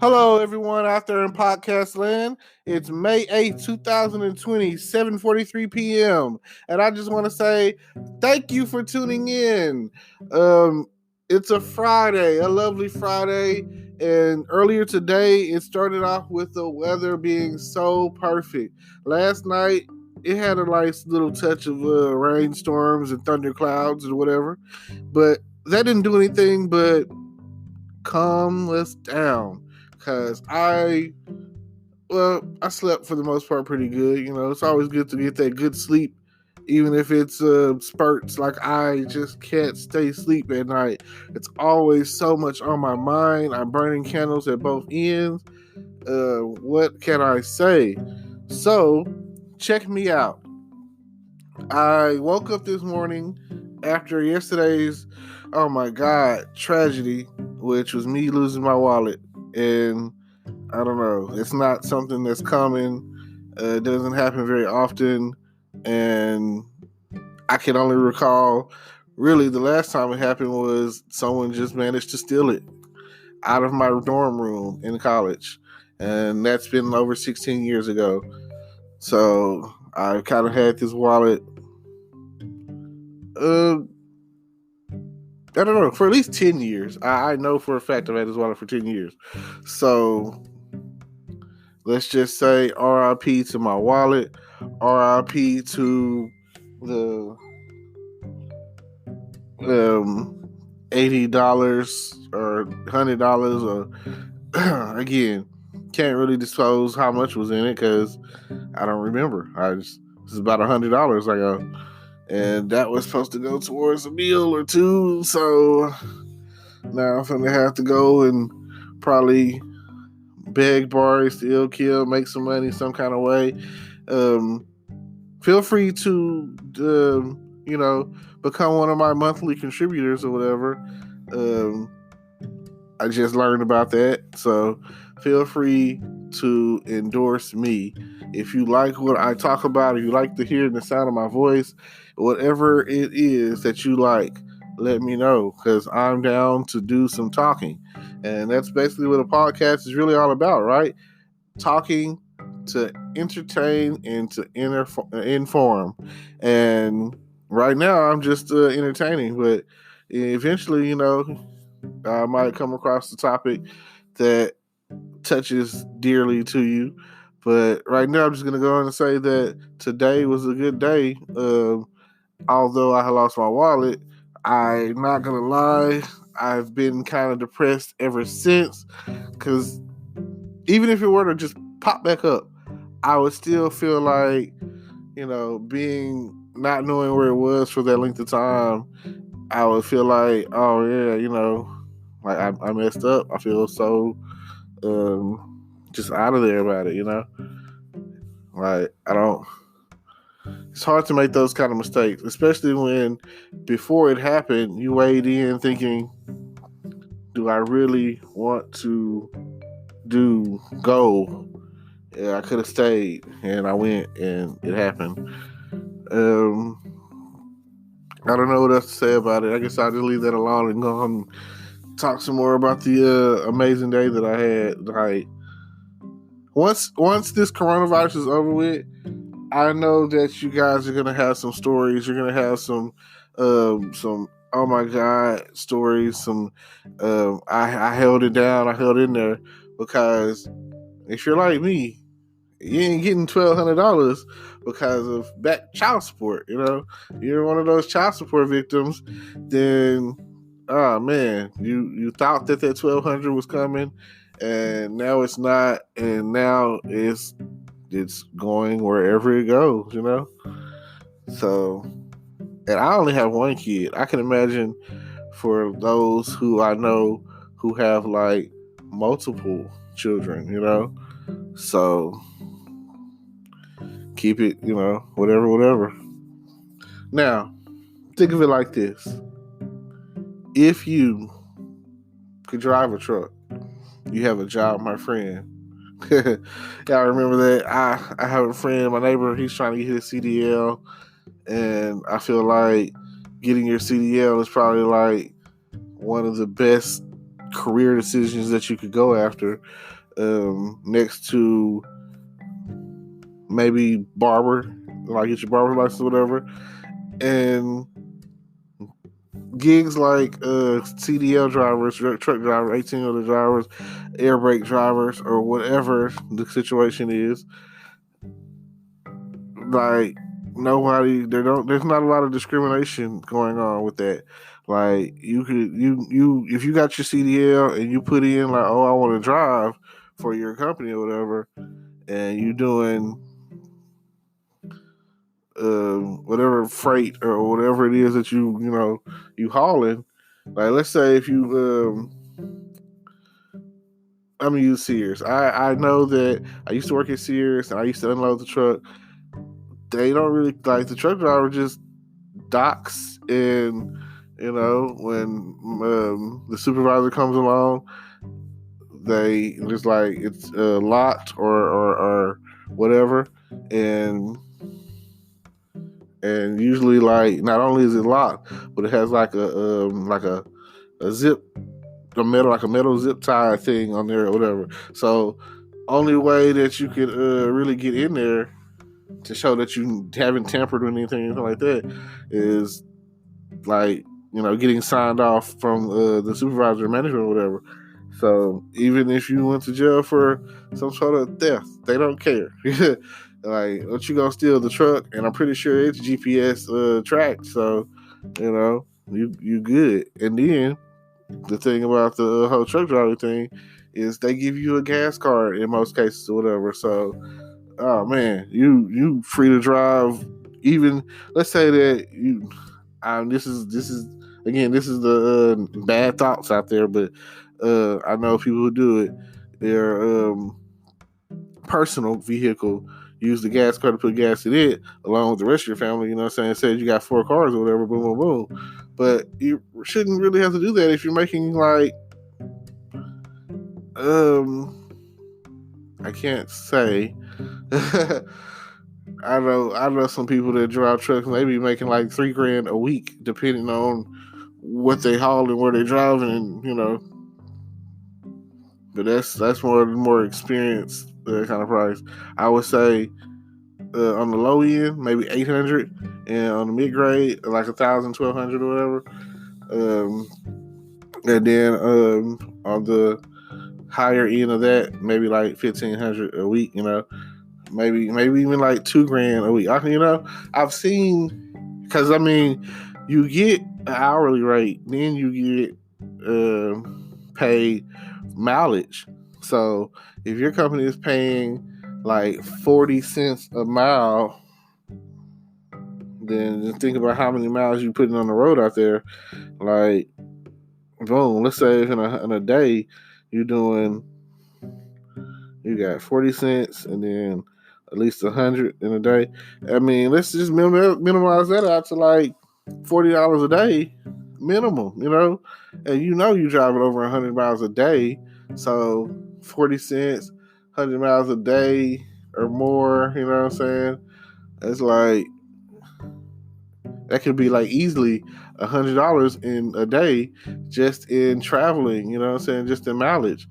Hello, everyone out there in podcast land. It's May 8th, 2020, 7:43 p.m. And I just want to say thank you for tuning in. Um, it's a Friday, a lovely Friday. And earlier today, it started off with the weather being so perfect. Last night, it had a nice little touch of rainstorms and thunderclouds and whatever. But that didn't do anything but calm us down because I slept for the most part pretty good. It's always good to get that good sleep, even if it's spurts. Like, I just can't stay asleep at night. It's always so much on my mind. I'm burning candles at both ends. What can I say? So check me out. I woke up this morning after yesterday's, oh my God, tragedy, which was me losing my wallet. And I don't know, it's not something that's common. It doesn't happen very often. And I can only recall, really, the last time it happened was someone just managed to steal it out of my dorm room in college. And that's been over 16 years ago. So I kind of had this wallet I don't know, for at least 10 years. I know for a fact I've had this wallet for 10 years. So let's just say RIP to my wallet, RIP to the $80 or $100 or again, can't really disclose how much was in it because I don't remember. This is about $100 I got. And that was supposed to go towards a meal or two. So now I'm going to have to go and probably beg, borrow, steal, kill, make some money some kind of way. Feel free to, become one of my monthly contributors or whatever. I just learned about that. So feel free to endorse me. If you like what I talk about, if you like to hear the sound of my voice, whatever it is that you like, let me know, because I'm down to do some talking. And that's basically what a podcast is really all about, right? Talking to entertain and to inform. And right now, I'm just entertaining, but eventually, I might come across the topic that touches dearly to you. But right now, I'm just going to go on and say that today was a good day. Although I had lost my wallet, I'm not going to lie, I've been kind of depressed ever since. Because even if it were to just pop back up, I would still feel like, being not knowing where it was for that length of time, I would feel like, oh yeah, like I messed up. I feel so just out of there about it, Like, it's hard to make those kind of mistakes, especially when before it happened, you weighed in thinking, do I really want to go? Yeah, I could have stayed, and I went, and it happened. I don't know what else to say about it. I guess I'll just leave that alone and go on and talk some more about the amazing day that I had. Like, once this coronavirus is over with, I know that you guys are gonna have some stories. You're gonna have some oh my God stories. Some I held it down. I held in there because if you're like me, you ain't getting $1,200 because of back child support. You're one of those child support victims. Then, oh man, you thought that $1,200 was coming, and now it's not, and now it's going wherever it goes. So, and I only have one kid. I can imagine for those who I know who have like multiple children. So keep it, whatever. Now, think of it like this. If you could drive a truck, you have a job, my friend. Y'all remember that? I have a friend, my neighbor, he's trying to get his CDL, and I feel like getting your CDL is probably like one of the best career decisions that you could go after, next to maybe barber, like get your barber license or whatever, and gigs like CDL drivers, truck drivers, 18-wheeler drivers, air brake drivers, or whatever the situation is. Like there's not a lot of discrimination going on with that. Like you if you got your CDL and you put in like, oh, I want to drive for your company or whatever, and you doing whatever freight or whatever it is that you hauling. Like let's say if you I'm gonna use Sears. I know that I used to work at Sears and I used to unload the truck. They don't really like the truck driver just docks, and when the supervisor comes along, they just like it's locked or whatever, and usually like not only is it locked, but it has like a zip, a metal zip tie thing on there or whatever. So only way that you could really get in there to show that you haven't tampered with anything like that is like getting signed off from the supervisor or manager or whatever. So even if you went to jail for some sort of theft, they don't care. Like, what you gonna steal the truck? And I'm pretty sure it's GPS tracked, so you good. And then the thing about the whole truck driver thing is they give you a gas card in most cases or whatever. So, oh man, you free to drive. Even let's say that you. This is the bad thoughts out there, but I know people who do it. Their personal vehicle, use the gas card to put gas in it, along with the rest of your family. You know what I'm saying? Say you got 4 cars or whatever, boom, boom, boom. But you shouldn't really have to do that if you're making like, I can't say. I know some people that drive trucks, maybe making like $3,000 a week, depending on what they haul and where they driving, and But that's more experienced kind of price. I would say on the low end, maybe 800, and on the mid grade, like 1,000, 1,200 or whatever. And then on the higher end of that, maybe like 1,500 a week. Maybe even like $2,000 a week. I've seen, because you get an hourly rate, then you get paid mileage. So if your company is paying like 40 cents a mile, then just think about how many miles you're putting on the road out there. Like, boom, let's say in a day you got 40 cents and then at least 100 in a day. Let's just minimize that out to like $40 a day minimum, and you're driving over 100 miles a day. So 40 cents, 100 miles a day or more, you know what I'm saying? It's like, that could be like easily $100 in a day just in traveling, you know what I'm saying? Just in mileage.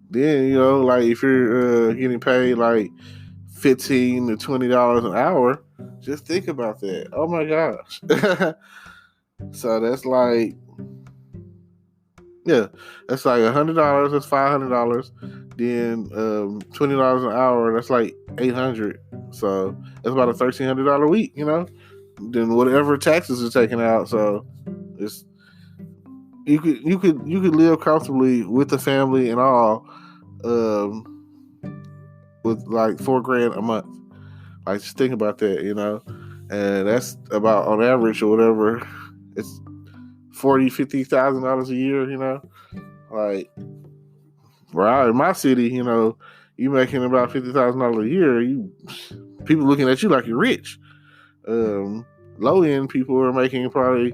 Then, like if you're getting paid like $15 to $20 an hour, just think about that. Oh my gosh. So that's like, yeah, that's like $100. That's $500. Then $20 an hour. That's like $800. So that's about a $1,300 a week. Then whatever taxes are taken out. So it's you could live comfortably with the family and all, with like $4,000 a month. Like, just think about that. And that's about on average or whatever. It's $40,000-$50,000 a year. Like, right in my city, you making about $50,000 a year. People looking at you like you're rich. Low end people are making probably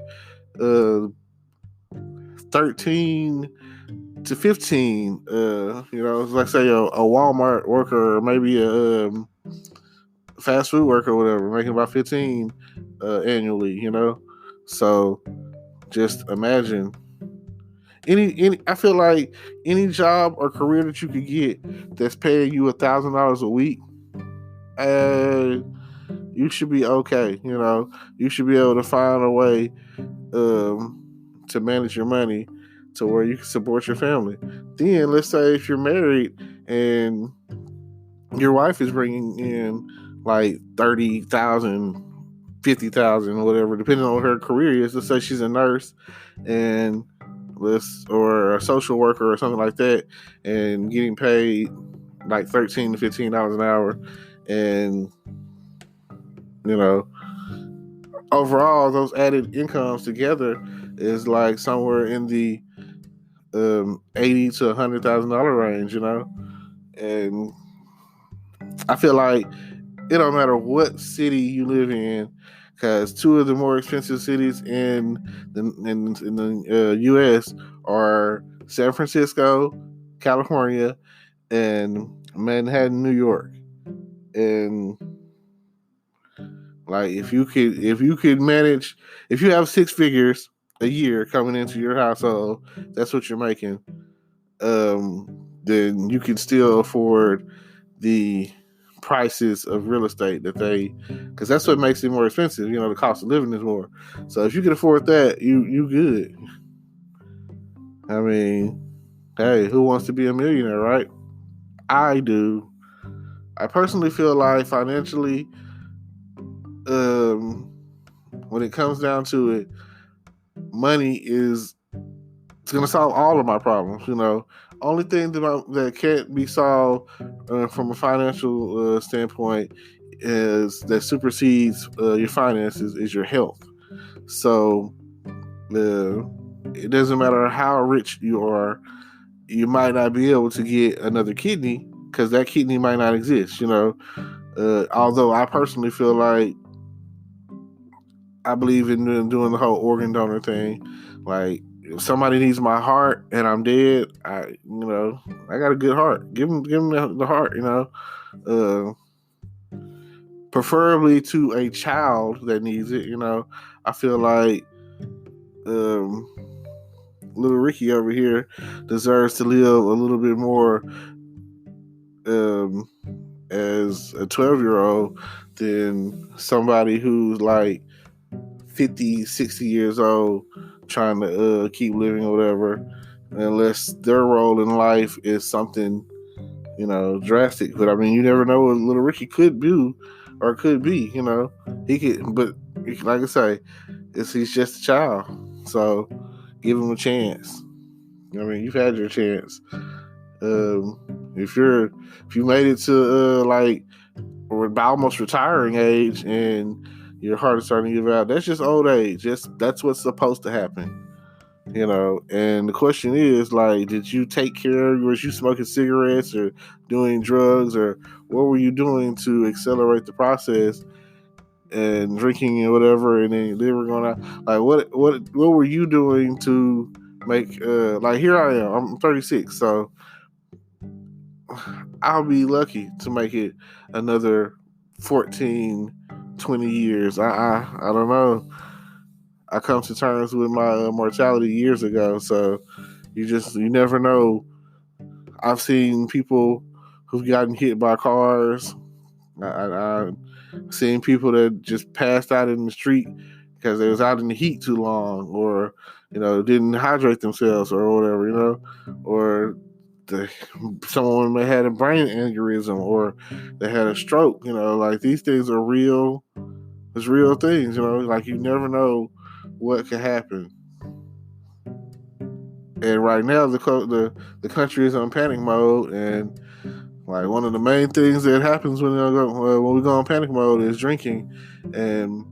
13 to 15. Like say a Walmart worker or maybe a fast food worker or whatever, making about 15 annually. So just imagine any I feel like any job or career that you could get that's paying you $1,000 a week, uh, you should be okay. You should be able to find a way um, to manage your money to where you can support your family. Then let's say if you're married and your wife is bringing in like 30,000, 50,000, whatever, depending on what her career is. Let's say she's a nurse and or a social worker or something like that, and getting paid like $13 to $15 an hour, and you know, overall those added incomes together is like somewhere in the $80 to $100,000 range. And I feel like it don't matter what city you live in, because two of the more expensive cities in the U.S. are San Francisco, California, and Manhattan, New York. And like if you could manage, if you have six figures a year coming into your household, that's what you're making. Then you can still afford the prices of real estate because that's what makes it more expensive. The cost of living is more. So if you can afford that, you good. I mean, hey, who wants to be a millionaire, right? I do. I personally feel like financially, when it comes down to it, money is it's gonna solve all of my problems. Only thing that can't be solved from a financial standpoint is that supersedes your finances is your health. So it doesn't matter how rich you are, you might not be able to get another kidney because that kidney might not exist. Although I personally feel like I believe in doing the whole organ donor thing. Like, if somebody needs my heart and I'm dead, I got a good heart. Give them the heart. Preferably to a child that needs it. I feel like little Ricky over here deserves to live a little bit more as a 12-year-old than somebody who's like 50, 60 years old trying to keep living or whatever, unless their role in life is something drastic. But I mean, you never know what little Ricky could do or could be. He could, but like I say, he's just a child, so give him a chance. I mean, you've had your chance. If you made it to like or almost retiring age and your heart is starting to give out, that's just old age. That's what's supposed to happen. And the question is, like, did you take care? Was you smoking cigarettes or doing drugs, or what were you doing to accelerate the process and drinking and whatever? And then they were gonna like, what were you doing to make like, here I am, I'm 36, so I'll be lucky to make it another 14, 20 years. I don't know. I come to terms with my mortality years ago, so you never know. I've seen people who've gotten hit by cars. I've seen people that just passed out in the street because they was out in the heat too long, or didn't hydrate themselves or whatever, or someone may had a brain aneurysm or they had a stroke. Like, these things are real. It's real things. Like, you never know what could happen. And right now, the country is on panic mode, and like, one of the main things that happens when we go on panic mode is drinking. And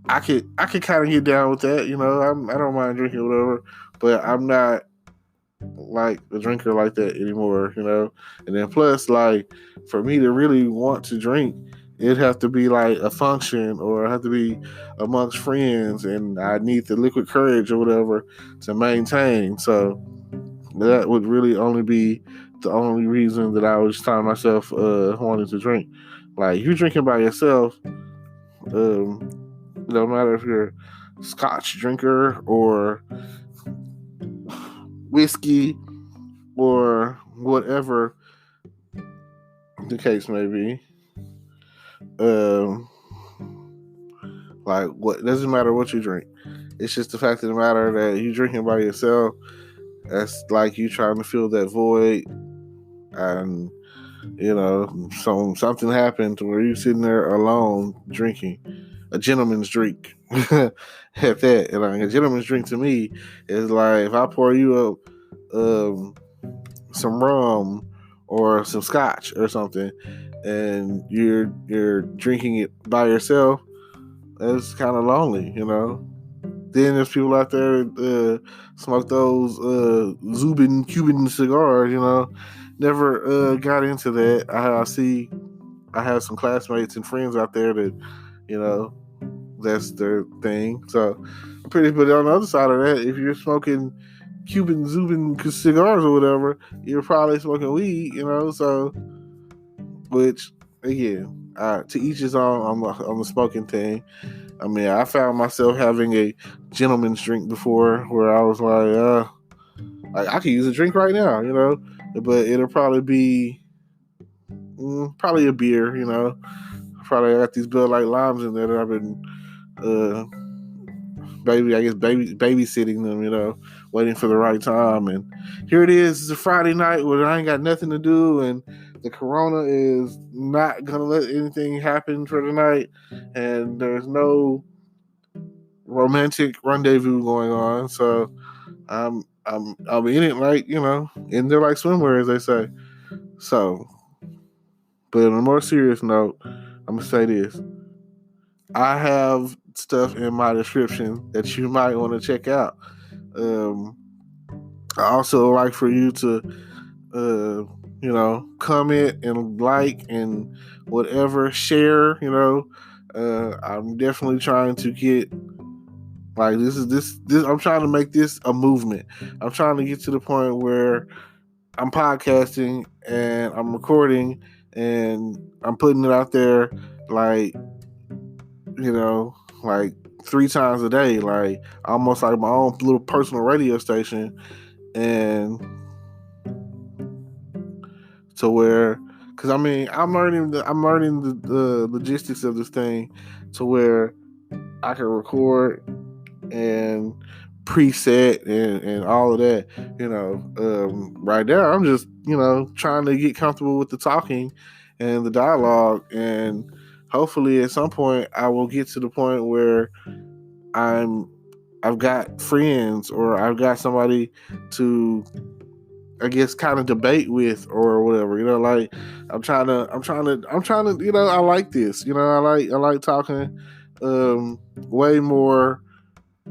I could kind of get down with that. I don't mind drinking or whatever, but I'm not like a drinker like that anymore. And then plus, like, for me to really want to drink, it'd have to be like a function, or have to be amongst friends, and I need the liquid courage or whatever to maintain. So that would really only be the only reason that I would just find myself wanting to drink. Like, you drinking by yourself, no matter if you're a Scotch drinker or whiskey or whatever the case may be. Um, like what doesn't matter what you drink. It's just the fact of the matter that you drinking by yourself. That's like you trying to fill that void, and something happened to where you sitting there alone drinking a gentleman's drink. At that, and like a gentleman's drink to me is like if I pour you up some rum or some scotch or something, and you're drinking it by yourself. That's kind of lonely, Then there's people out there that smoke those Zubin Cuban cigars, Never got into that. I have some classmates and friends out there that, that's their thing. So, but on the other side of that, if you're smoking Cuban Zubin cigars or whatever, you're probably smoking weed, So, which again, to each his own on the smoking thing. I mean, I found myself having a gentleman's drink before, where I was like I could use a drink right now, but it'll probably be probably a beer, Probably got these Bud Light Limes in there that I've been babysitting them, waiting for the right time. And here it is. It's a Friday night where I ain't got nothing to do, and the corona is not gonna let anything happen for the night, and there's no romantic rendezvous going on. So I'll be in it like, in there like swimwear, as they say. So, but on a more serious note, I'm gonna say this. I have stuff in my description that you might want to check out. I also like for you to, comment and like and whatever, share. I'm definitely trying to get like this. I'm trying to make this a movement. I'm trying to get to the point where I'm podcasting and I'm recording and I'm putting it out there like, like 3 times a day, like almost like my own little personal radio station. And to where, because I mean, I'm learning the logistics of this thing to where I can record and preset and all of that. Right now I'm just trying to get comfortable with the talking and the dialogue, and hopefully at some point I will get to the point where I've got friends or I've got somebody to, I guess, kind of debate with or whatever. Like I'm trying to. I like this. I like talking way more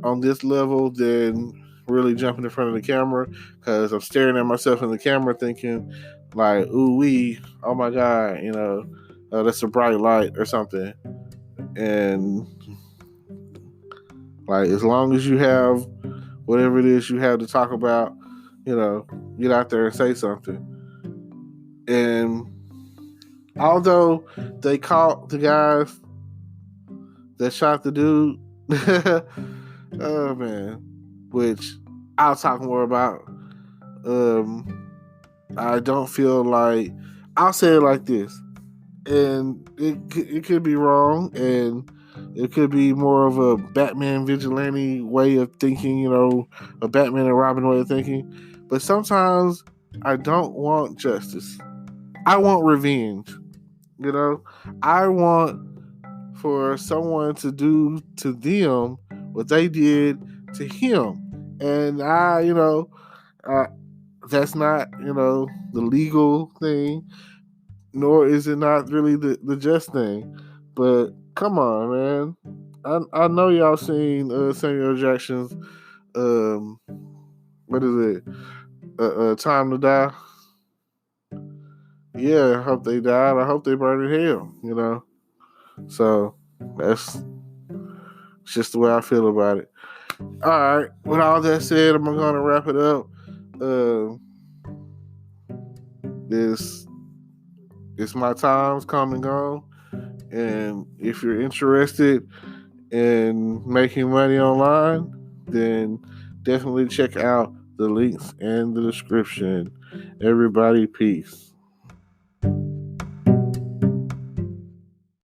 on this level than really jumping in front of the camera, because I'm staring at myself in the camera thinking like, ooh wee, oh my god, that's a bright light or something. And like, as long as you have whatever it is you have to talk about, get out there and say something. And although they caught the guys that shot the dude, oh man, which I'll talk more about. I don't feel like, I'll say it like this, and it could be wrong, and it could be more of a Batman vigilante way of thinking, a Batman and Robin way of thinking. But sometimes I don't want justice. I want revenge. I want for someone to do to them what they did to him. And that's not, the legal thing, nor is it not really the just thing. But come on, man. I know y'all seen Samuel Jackson's what is it? Time to Die. Yeah, I hope they died. I hope they burned in hell, So that's just the way I feel about it. All right. With all that said, I'm gonna wrap it up. It's my time's come and gone. And if you're interested in making money online, then definitely check out the links in the description. Everybody, peace.